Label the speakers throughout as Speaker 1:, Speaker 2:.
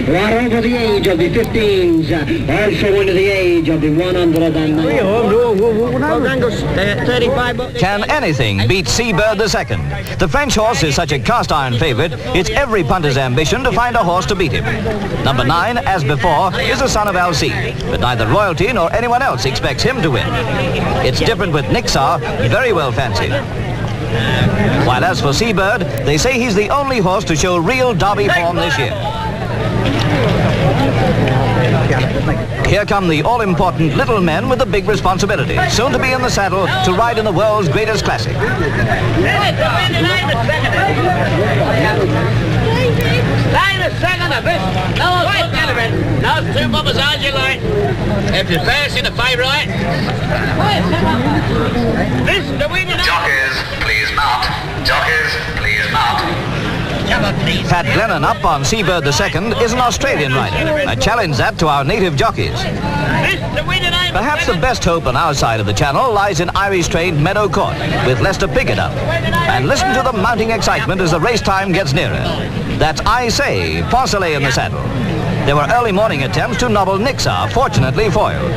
Speaker 1: right over the age of the 15s, also into the age of the 109.
Speaker 2: Can anything beat Seabird II? The French horse is such a cast-iron favorite, it's every punter's ambition to find a horse to beat him. Number 9, as before, is a son of Alcide, but neither royalty nor anyone else expects him to win. It's different with Niksar, very well fancied. While as for Seabird, they say he's the only horse to show real Derby form this year. Here come the all-important little men with the big responsibility, soon to be in the saddle to ride in the world's greatest classic.
Speaker 3: No, 2 bobbers as you like. If you're passing the favourite. This the winner.
Speaker 4: Jockeys, please mount. Jockeys, please mount.
Speaker 2: Pat Glennon up on Seabird II is an Australian rider, a challenge that to our native jockeys. Perhaps the best hope on our side of the channel lies in Irish-trained Meadow Court, with Lester Piggott up. And listen to the mounting excitement as the race time gets nearer. That's I Say, Frankel in the saddle. There were early morning attempts to nobble Niksar, fortunately foiled.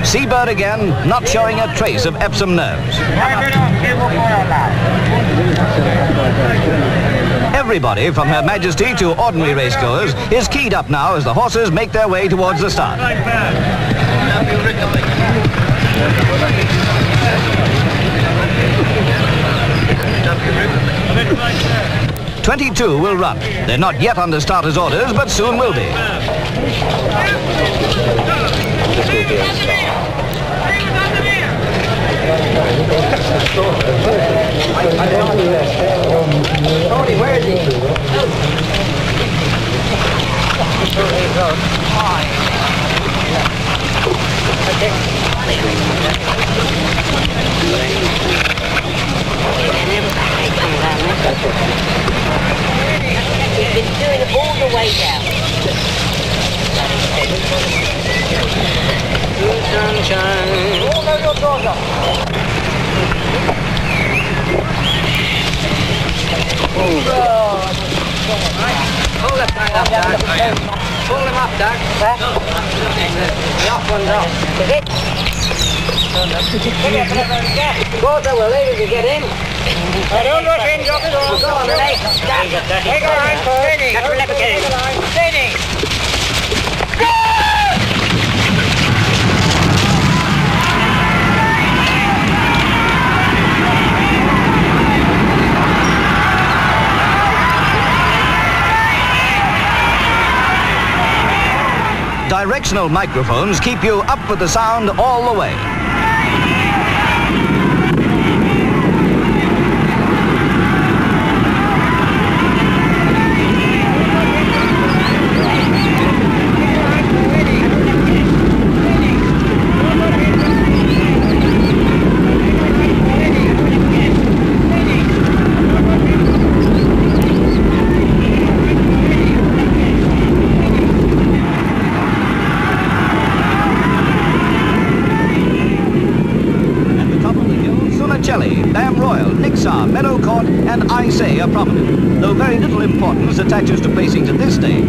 Speaker 2: Seabird again, not showing a trace of Epsom nerves. Everybody, from Her Majesty to ordinary racegoers, is keyed up now as the horses make their way towards the start. 22 will run. They're not yet under starters' orders, but soon will be.
Speaker 1: Tony, where is he?
Speaker 5: He's been doing it all the way down.
Speaker 3: Sunshine.
Speaker 5: Oh, no, your doors up.
Speaker 3: Pull that side up, Doug. Pull him up, Doug. The off one's off.
Speaker 5: Is it?
Speaker 3: Water will leave if you get in.
Speaker 5: Don't rush in, Jockey.
Speaker 3: Go on, Renee.
Speaker 5: Take a line, steady.
Speaker 3: That's left again.
Speaker 5: Steady.
Speaker 2: Directional microphones keep you up with the sound all the way. Niksar, Meadow Court and I Say are prominent, though very little importance attaches to placings at this stage.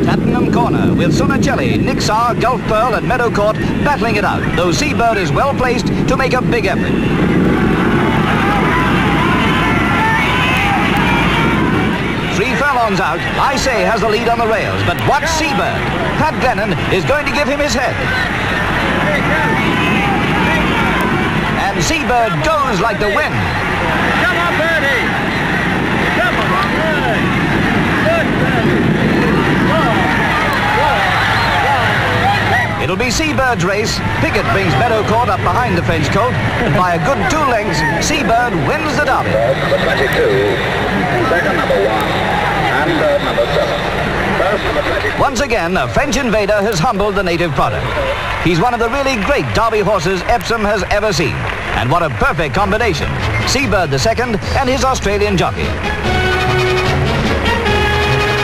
Speaker 2: Tattenham Corner with Sunicelli, Niksar, Gulf Pearl and Meadow Court battling it out, though Seabird is well placed to make a big effort. 3 furlongs out, I Say has the lead on the rails, but watch Seabird. Pat Glennon is going to give him his head. And Seabird goes like the wind.
Speaker 3: Come on, Birdie. Come on, good. Good,
Speaker 2: It'll be Seabird's race. Piggott brings Meadow Court up behind the French colt, and by a good 2 lengths, Seabird wins the Derby.
Speaker 4: Number 22, second number 1, and third number 7. First number 22.
Speaker 2: Once again, a French invader has humbled the native product. He's one of the really great Derby horses Epsom has ever seen. And what a perfect combination. Seabird II and his Australian jockey.